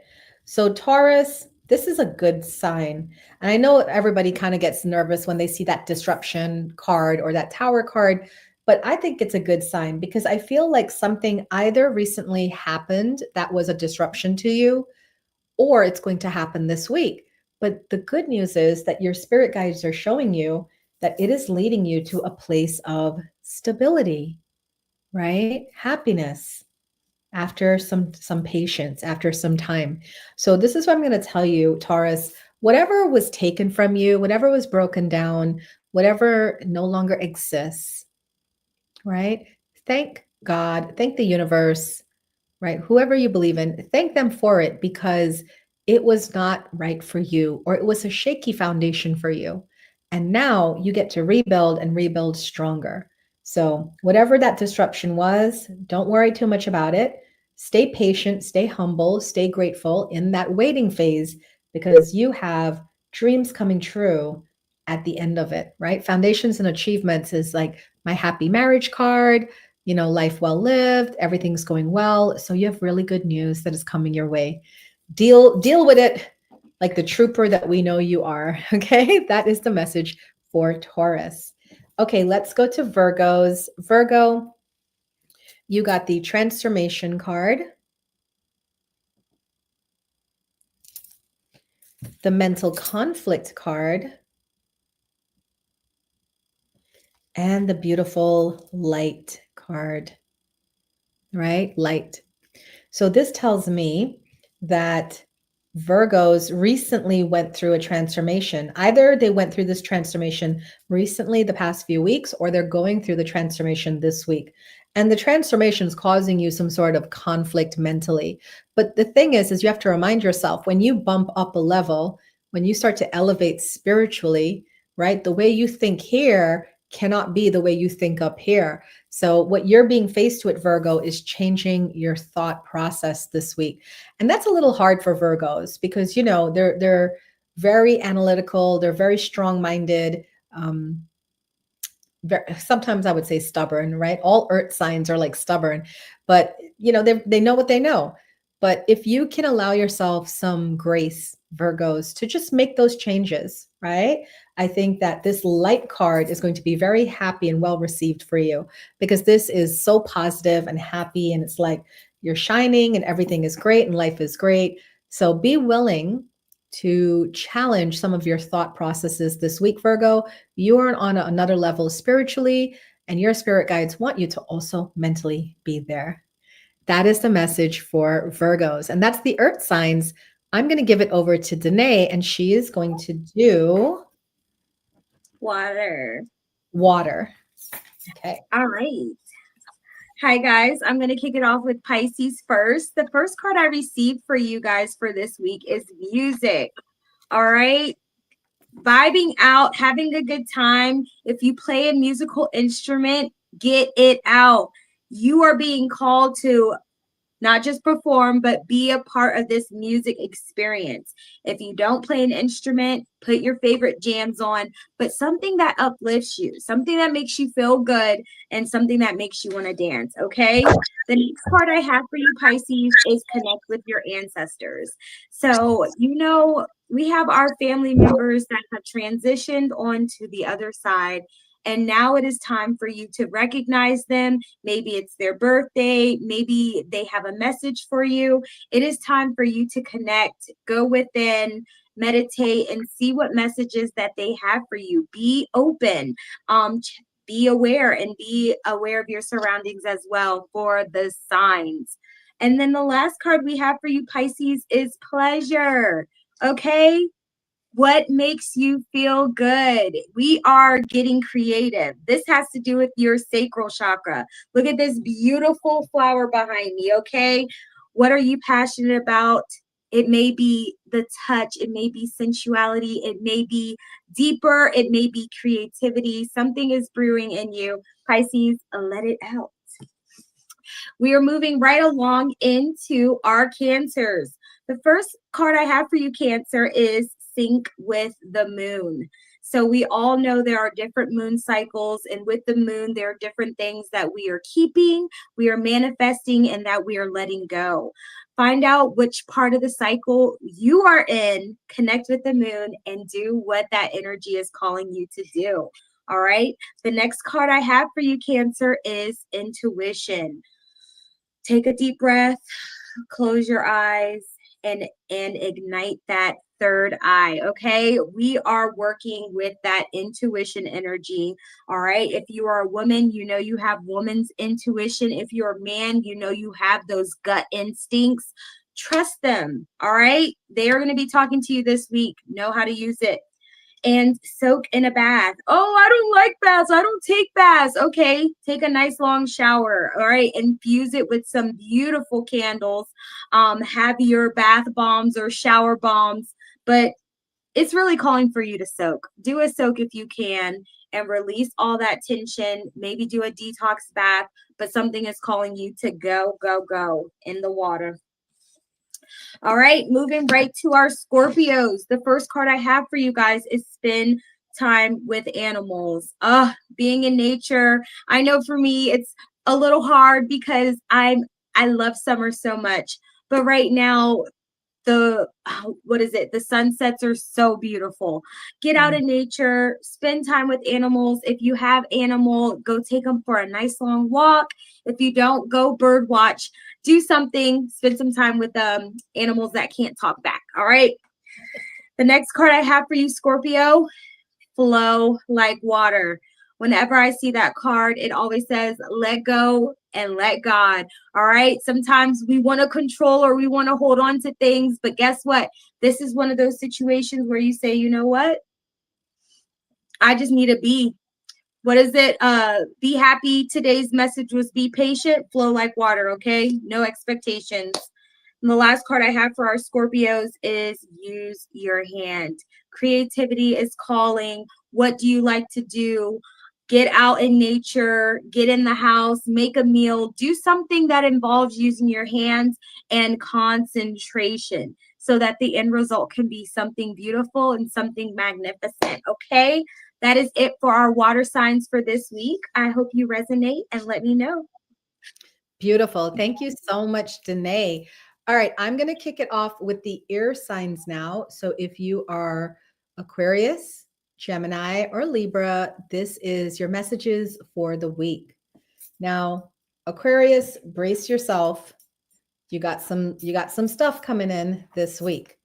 So Taurus, this is a good sign. And I know everybody kind of gets nervous when they see that disruption card or that tower card, but I think it's a good sign because I feel like something either recently happened that was a disruption to you, or it's going to happen this week. But the good news is that your spirit guides are showing you that it is leading you to a place of stability, right? Happiness after some patience, after some time. So this is what I'm going to tell you, Taurus. Whatever was taken from you, whatever was broken down, whatever no longer exists, right? Thank God, thank the universe, right? Whoever you believe in, thank them for it because it was not right for you or it was a shaky foundation for you. And now you get to rebuild and rebuild stronger. So, whatever that disruption was, don't worry too much about it. Stay patient, stay humble, stay grateful in that waiting phase because you have dreams coming true at the end of it, right? Foundations and achievements is like my happy marriage card, life well lived, everything's going well. So you have really good news that is coming your way. Deal with it like the trooper that we know you are. Okay, that is the message for Taurus. Okay, let's go to Virgos. Virgo, you got the transformation card, the mental conflict card, and the beautiful light card, right? Light. So this tells me that Virgos recently went through a transformation. Either they went through this transformation recently, the past few weeks, or they're going through the transformation this week. And the transformation is causing you some sort of conflict mentally. But the thing is you have to remind yourself when you bump up a level, when you start to elevate spiritually, right? The way you think here cannot be the way you think up here. So what you're being faced with, Virgo, is changing your thought process this week. And that's a little hard for Virgos because, they're very analytical. They're very strong-minded. Sometimes I would say stubborn, right? All earth signs are like stubborn, but they know what they know. But if you can allow yourself some grace, Virgos, to just make those changes, right? I think that this light card is going to be very happy and well received for you because this is so positive and happy. And it's like you're shining and everything is great and life is great. So be willing to challenge some of your thought processes this week, Virgo. You are on another level spiritually, and your spirit guides want you to also mentally be there. That is the message for Virgos. And that's the earth signs. I'm going to give it over to Dannea, and she is going to do Water. Okay. All right. Hi, guys. I'm going to kick it off with Pisces first. The first card I received for you guys for this week is music. All right. Vibing out, having a good time. If you play a musical instrument, get it out. You are being called to not just perform, but be a part of this music experience. If you don't play an instrument, put your favorite jams on, but something that uplifts you, something that makes you feel good, and something that makes you want to dance, okay? The next part I have for you, Pisces, is connect with your ancestors. So, we have our family members that have transitioned on to the other side, And now it is time for you to recognize them. Maybe it's their birthday. Maybe they have a message for you. It is time for you to connect, go within, meditate, and see what messages that they have for you. Be open. Be aware, and be aware of your surroundings as well for the signs. And then the last card we have for you, Pisces, is pleasure. Okay. What makes you feel good? We are getting creative. This has to do with your sacral chakra. Look at this beautiful flower behind me, okay? What are you passionate about? It may be the touch, it may be sensuality, it may be deeper, it may be creativity. Something is brewing in you. Pisces, let it out. We are moving right along into our Cancers. The first card I have for you, Cancer, is sync with the moon. So we all know there are different moon cycles, and with the moon, there are different things that we are keeping, we are manifesting, and that we are letting go. Find out which part of the cycle you are in, connect with the moon, and do what that energy is calling you to do. All right. The next card I have for you, Cancer, is intuition. Take a deep breath, close your eyes, and ignite that third eye. Okay, we are working with that intuition energy. All right, if you are a woman, you know you have woman's intuition. If you're a man, you know you have those gut instincts. Trust them. All right, they are going to be talking to you this week. Know how to use it. And soak in a bath. Oh, I don't like baths. I don't take baths. Okay, take a nice long shower. All right, infuse it with some beautiful candles. Have your bath bombs or shower bombs, but it's really calling for you to soak. Do a soak if you can and release all that tension. Maybe do a detox bath, but something is calling you to go, go, go in the water. All right, moving right to our Scorpios. The first card I have for you guys is spend time with animals. Being in nature. I know for me it's a little hard because I love summer so much. But right now the sunsets are so beautiful. Get out in nature, spend time with animals. If you have animal, go take them for a nice long walk. If you don't, go bird watch. Do something, spend some time with animals that can't talk back. All right, the next card I have for you, Scorpio, flow like water. Whenever I see that card, it always says, let go and let God. All right. Sometimes we want to control or we want to hold on to things. But guess what? This is one of those situations where you say, you know what? I just need to be. What is it? Be happy. Today's message was be patient, flow like water. Okay. No expectations. And the last card I have for our Scorpios is use your hand. Creativity is calling. What do you like to do? Get out in nature, get in the house, make a meal, do something that involves using your hands and concentration so that the end result can be something beautiful and something magnificent. Okay, that is it for our water signs for this week. I hope you resonate and let me know. Beautiful. Thank you so much, Dannea. All right, I'm going to kick it off with the air signs now. So if you are Aquarius, Gemini, or Libra, this is your messages for the week. Now, Aquarius, brace yourself. You got some stuff coming in this week.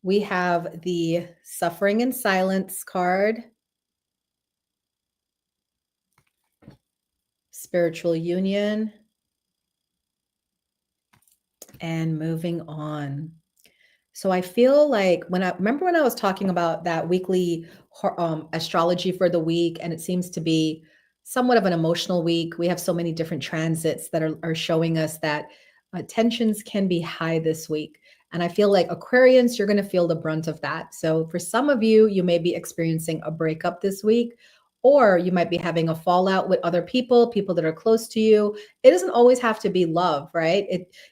We have the Suffering in Silence card, Spiritual Union, and moving on. So I feel like when I was talking about that weekly astrology for the week, and it seems to be somewhat of an emotional week. We have so many different transits that are showing us that tensions can be high this week. And I feel like Aquarians, you're going to feel the brunt of that. So for some of you, you may be experiencing a breakup this week, or you might be having a fallout with other people that are close to you. It doesn't always have to be love, right?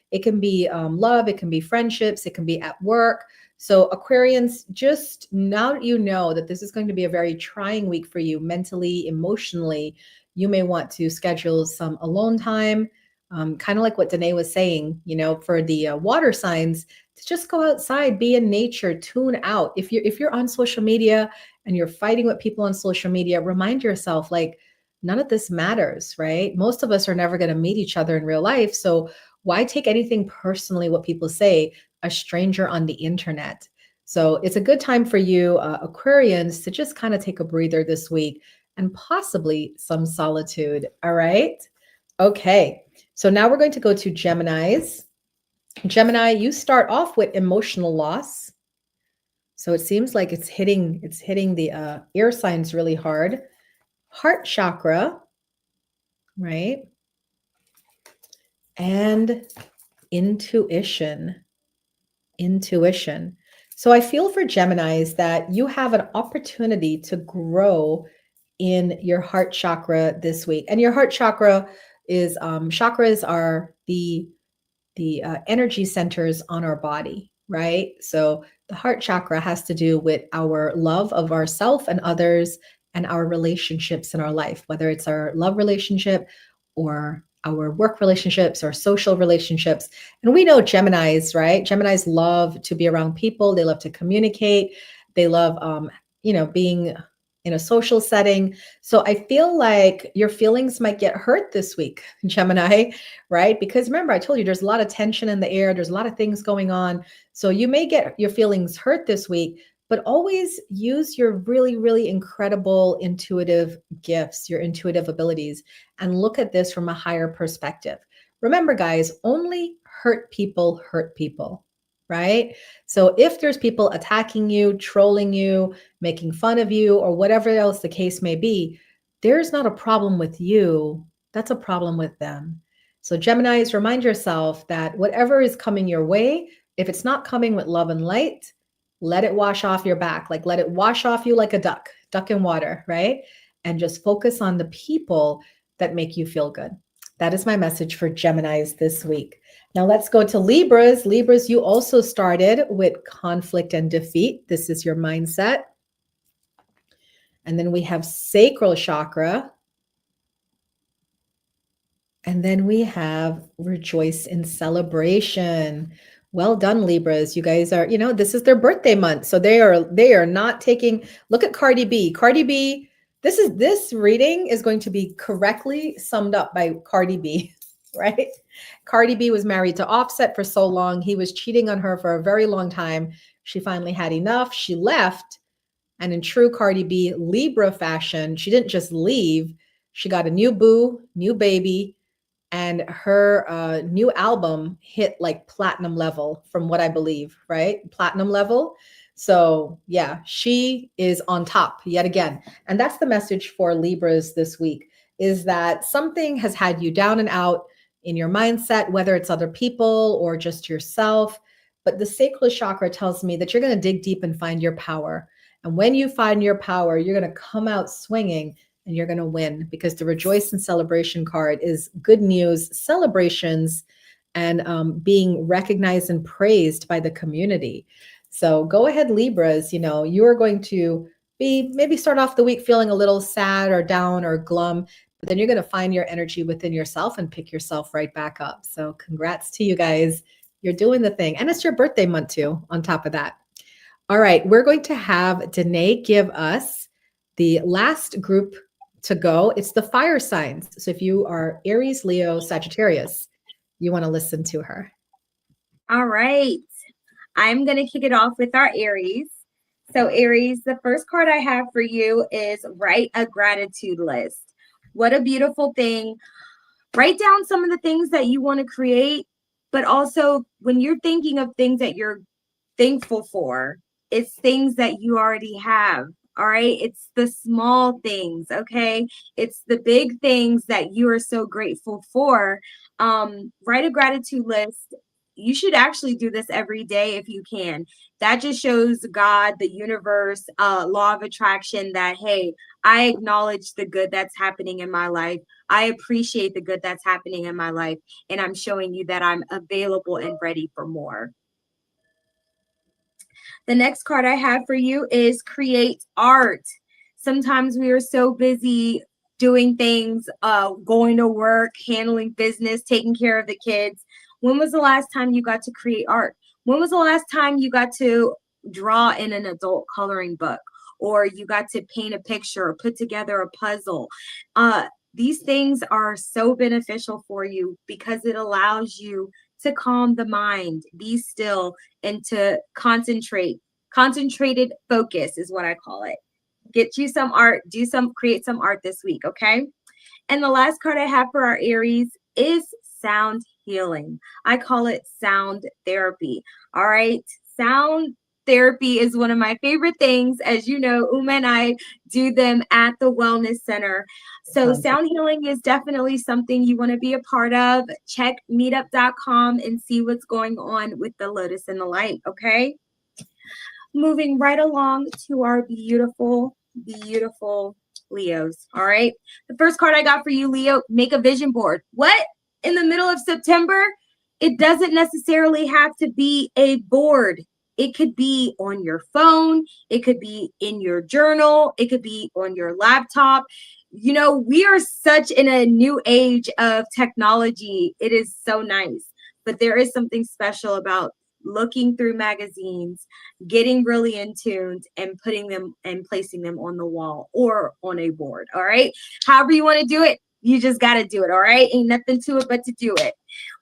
It can be love, it can be friendships, it can be at work. So Aquarians, just now that you know that this is going to be a very trying week for you mentally, emotionally, you may want to schedule some alone time, kind of like what Dannea was saying, for the water signs, to just go outside, be in nature, tune out. If you're on social media and you're fighting with people on social media, remind yourself like none of this matters, right? Most of us are never going to meet each other in real life. So why take anything personally what people say, a stranger on the internet? So it's a good time for you, Aquarians, to just kind of take a breather this week and possibly some solitude. All right. Okay. So now we're going to go to Geminis. Gemini, you start off with emotional loss. So it seems like it's hitting the air signs really hard. Heart chakra, right? And intuition. Intuition. So I feel for Geminis that you have an opportunity to grow in your heart chakra this week. And your heart chakra is chakras are the energy centers on our body, right? So the heart chakra has to do with our love of ourself and others and our relationships in our life, whether it's our love relationship or our work relationships or social relationships. And we know Geminis, right? Geminis love to be around people. They love to communicate. They love, being in a social setting. So I feel like your feelings might get hurt this week, Gemini, right? Because remember, I told you there's a lot of tension in the air. There's a lot of things going on. So you may get your feelings hurt this week, but always use your really, really incredible intuitive gifts, your intuitive abilities, and look at this from a higher perspective. Remember, guys, only hurt people, right? So if there's people attacking you, trolling you, making fun of you, or whatever else the case may be, there's not a problem with you. That's a problem with them. So, Geminis, remind yourself that whatever is coming your way, if it's not coming with love and light, let it wash off your back. Like let it wash off you like a duck in water, right? And just focus on the people that make you feel good. That is my message for Geminis this week. Now let's go to Libras. Libras, you also started with conflict and defeat. This is your mindset. And then we have sacral chakra. And then we have rejoice in celebration. Well done, Libras. You guys are, this is their birthday month. So they are not taking, look at Cardi B. Cardi B, this reading is going to be correctly summed up by Cardi B, right? Cardi B was married to Offset for so long. He was cheating on her for a very long time. She finally had enough. She left. And in true Cardi B Libra fashion, she didn't just leave. She got a new boo, new baby, and her new album hit like platinum level from what I believe, right? Platinum level. So yeah, she is on top yet again. And that's the message for Libras this week, is that something has had you down and out in your mindset, whether it's other people or just yourself. But the sacral chakra tells me that you're going to dig deep and find your power. And when you find your power, you're going to come out swinging and you're going to win, because the rejoice and celebration card is good news, celebrations, and being recognized and praised by the community. So go ahead, Libras, you are going to maybe start off the week feeling a little sad or down or glum, but then you're going to find your energy within yourself and pick yourself right back up. So congrats to you guys. You're doing the thing. And it's your birthday month too, on top of that. All right, we're going to have Dannea give us the last group to go. It's the fire signs. So if you are Aries, Leo, Sagittarius, you want to listen to her. All right. I'm going to kick it off with our Aries. So Aries, the first card I have for you is write a gratitude list. What a beautiful thing. Write down some of the things that you want to create, but also when you're thinking of things that you're thankful for, it's things that you already have. All right. It's the small things. Okay. It's the big things that you are so grateful for. Write a gratitude list. You should actually do this every day if you can. That just shows God, the universe, law of attraction that, hey, I acknowledge the good that's happening in my life. I appreciate the good that's happening in my life. And I'm showing you that I'm available and ready for more. The next card I have for you is create art. Sometimes we are so busy doing things, going to work, handling business, taking care of the kids. When was the last time you got to create art? When was the last time you got to draw in an adult coloring book? or you got to paint a picture or put together a puzzle. These things are so beneficial for you because it allows you to calm the mind, be still, and to concentrate. Concentrated focus is what I call it. Get you some art, create some art this week, okay? And the last card I have for our Aries is sound healing. I call it sound therapy. All right. Sound therapy is one of my favorite things. As you know, Uma and I do them at the Wellness Center. So sound healing is definitely something you want to be a part of. Check meetup.com and see what's going on with the Lotus and the Light. Okay. Moving right along to our beautiful, beautiful Leos. All right. The first card I got for you, Leo, make a vision board. What? In the middle of September? It doesn't necessarily have to be a board. It could be on your phone. It could be in your journal. It could be on your laptop. You know, we are such in a new age of technology. It is so nice. But there is something special about looking through magazines, getting really in tuned, and putting them and placing them on the wall or on a board. All right. However you want to do it, you just got to do it. All right. Ain't nothing to it but to do it.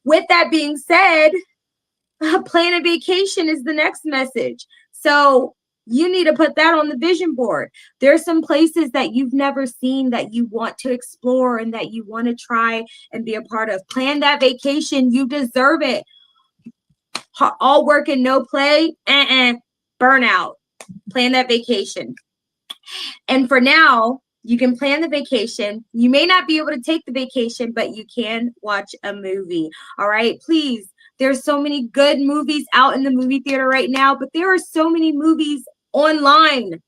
With that being said, plan a vacation is the next message. So you need to put that on the vision board. There's some places that you've never seen that you want to explore and that you want to try and be a part of. Plan that vacation. You deserve it. All work and no play, burnout. Plan that vacation. And for now, you can plan the vacation. You may not be able to take the vacation, but you can watch a movie. All right, please. There's so many good movies out in the movie theater right now, but there are so many movies online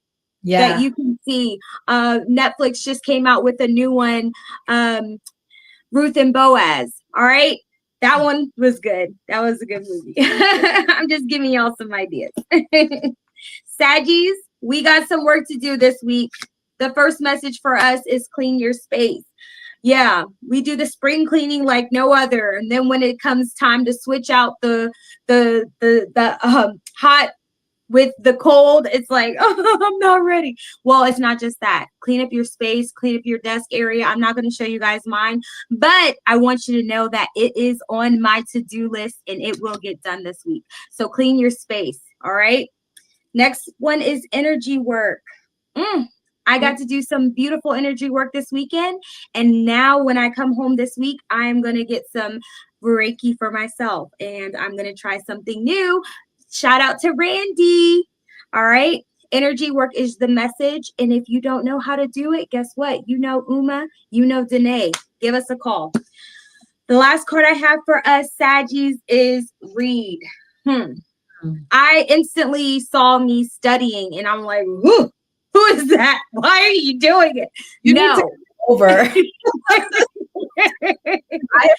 that you can see. Netflix just came out with a new one, Ruth and Boaz. All right. That one was good. That was a good movie. I'm just giving y'all some ideas. Saggies, we got some work to do this week. The first message for us is clean your space. Yeah, we do the spring cleaning like no other. And then when it comes time to switch out the hot with the cold, it's like, oh, I'm not ready. Well, it's not just that. Clean up your space, clean up your desk area. I'm not going to show you guys mine, but I want you to know that it is on my to-do list and it will get done this week. So clean your space. All right. Next one is energy work. I got to do some beautiful energy work this weekend. And now when I come home this week, I'm going to get some Reiki for myself and I'm going to try something new. Shout out to Randy. All right. Energy work is the message. And if you don't know how to do it, guess what? You know Uma, you know Dannea. Give us a call. The last card I have for us, Saggies, is read. I instantly saw me studying and I'm like, who is that? Why are you doing it? You need to over. I have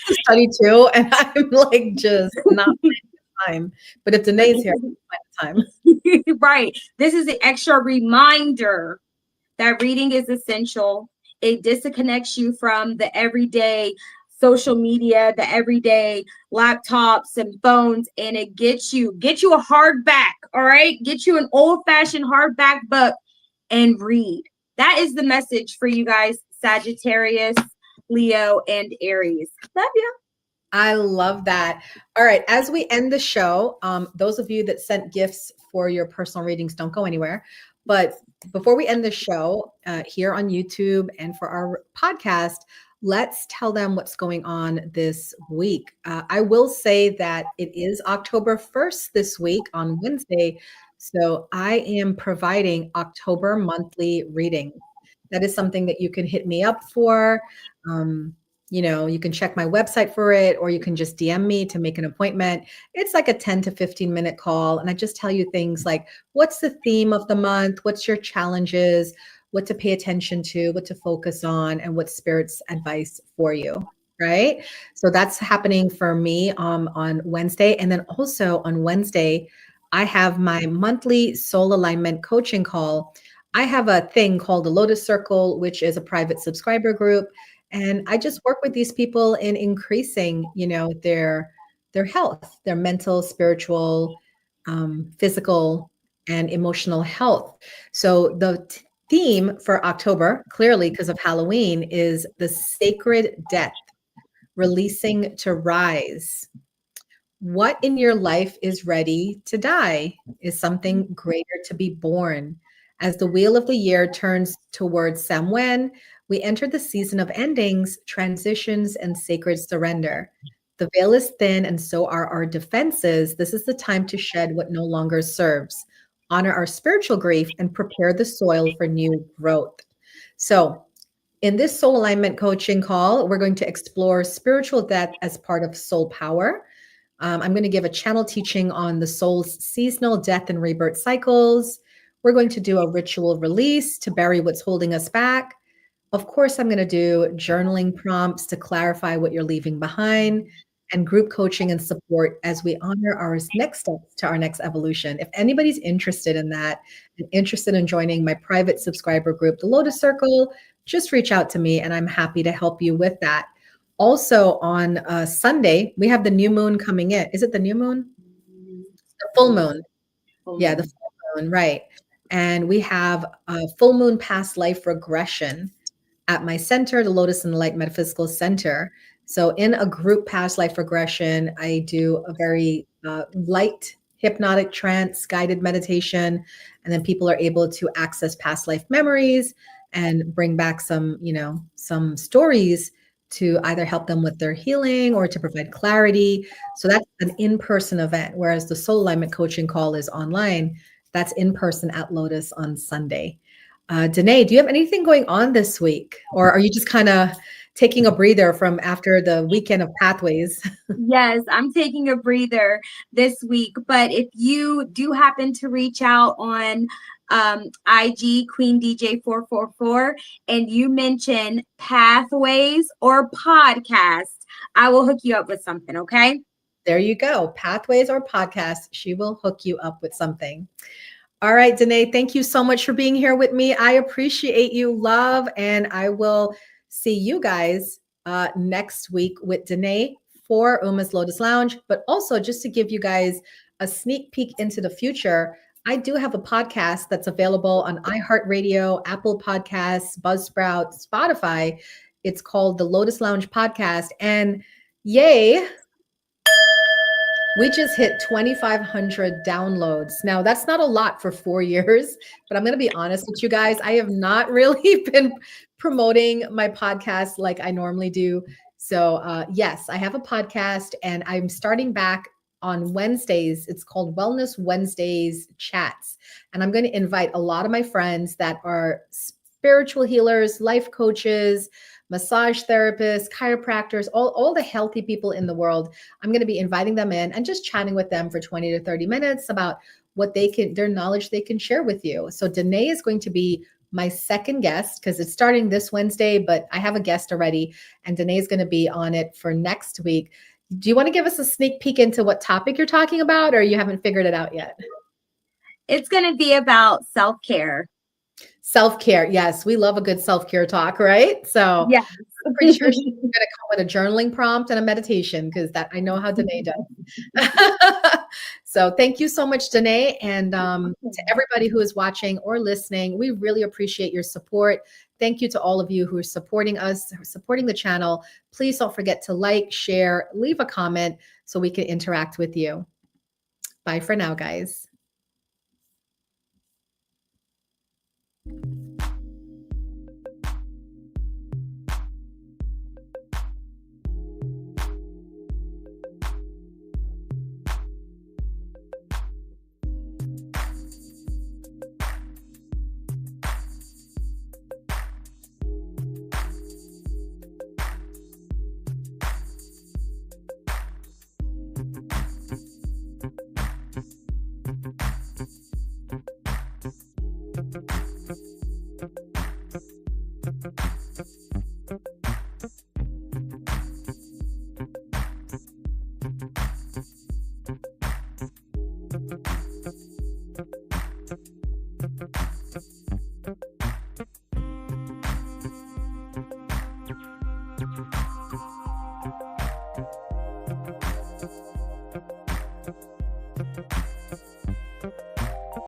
to study too. And I'm like, just not time, but if Danae's here, time. Right. This is an extra reminder that reading is essential. It disconnects you from the everyday social media, the everyday laptops and phones, and it gets you a hardback. All right. Get you an old-fashioned hardback book and read. That is the message for you guys, Sagittarius, Leo, and Aries. Love you. I love that. All right. As we end the show, those of you that sent gifts for your personal readings, don't go anywhere. But before we end the show here on YouTube and for our podcast, let's tell them what's going on this week. I will say that it is October 1st this week on Wednesday. So I am providing October monthly reading. That is something that you can hit me up for. You can check my website for it, or you can just DM me to make an appointment. It's like a 10 to 15 minute call. And I just tell you things like, what's the theme of the month? What's your challenges? What to pay attention to, what to focus on, and what Spirit's advice for you, right? So that's happening for me on Wednesday. And then also on Wednesday, I have my monthly soul alignment coaching call. I have a thing called the Lotus Circle, which is a private subscriber group. And I just work with these people in increasing, their health, their mental, spiritual, physical, and emotional health. So the theme for October, clearly because of Halloween, is the sacred death, releasing to rise. What in your life is ready to die? Is something greater to be born? As the wheel of the year turns towards Samhain, we enter the season of endings, transitions, and sacred surrender. The veil is thin, and so are our defenses. This is the time to shed what no longer serves, honor our spiritual grief, and prepare the soil for new growth. So, in this soul alignment coaching call, we're going to explore spiritual death as part of soul power. I'm going to give a channel teaching on the soul's seasonal death and rebirth cycles. We're going to do a ritual release to bury what's holding us back. Of course, I'm going to do journaling prompts to clarify what you're leaving behind, and group coaching and support as we honor our next steps to our next evolution. If anybody's interested in that and interested in joining my private subscriber group, the Lotus Circle, just reach out to me and I'm happy to help you with that. Also on Sunday, we have the new moon coming in. Is it the new moon? The full moon. Yeah, the full moon, right. And we have a full moon past life regression at my center, the Lotus and the Light Metaphysical Center. So in a group past life regression, I do a very light hypnotic trance guided meditation, and then people are able to access past life memories and bring back some stories to either help them with their healing or to provide clarity. So that's an in-person event, whereas the soul alignment coaching call is online. That's in person at Lotus on Sunday. Danae, do you have anything going on this week? Or are you just kind of taking a breather from after the weekend of Pathways? Yes, I'm taking a breather this week. But if you do happen to reach out on IG Queen DJ 444 and you mention Pathways or podcast, I will hook you up with something, okay? There you go. Pathways or podcast, she will hook you up with something. All right, Danae, thank you so much for being here with me. I appreciate you, love, and I will see you guys next week with Danae for Uma's Lotus Lounge. But also, just to give you guys a sneak peek into the future, I do have a podcast that's available on iHeartRadio, Apple Podcasts, Buzzsprout, Spotify. It's called the Lotus Lounge Podcast. And yay, we just hit 2,500 downloads. Now, that's not a lot for 4 years, but I'm going to be honest with you guys. I have not really been promoting my podcast like I normally do. So, yes, I have a podcast and I'm starting back on Wednesdays. It's called Wellness Wednesdays Chats. And I'm going to invite a lot of my friends that are spiritual healers, life coaches, massage therapists, chiropractors, all the healthy people in the world. I'm going to be inviting them in and just chatting with them for 20 to 30 minutes about what their knowledge they can share with you. So Danae is going to be my second guest because it's starting this Wednesday, but I have a guest already and Danae is going to be on it for next week. Do you want to give us a sneak peek into what topic you're talking about, or you haven't figured it out yet? It's going to be about self-care. Self-care. Yes, we love a good self-care talk, right? So yes. I'm pretty sure she's going to come with a journaling prompt and a meditation because that I know how Danae does. So thank you so much, Danae. And to everybody who is watching or listening, we really appreciate your support. Thank you to all of you who are supporting us, supporting the channel. Please don't forget to like, share, leave a comment so we can interact with you. Bye for now, guys.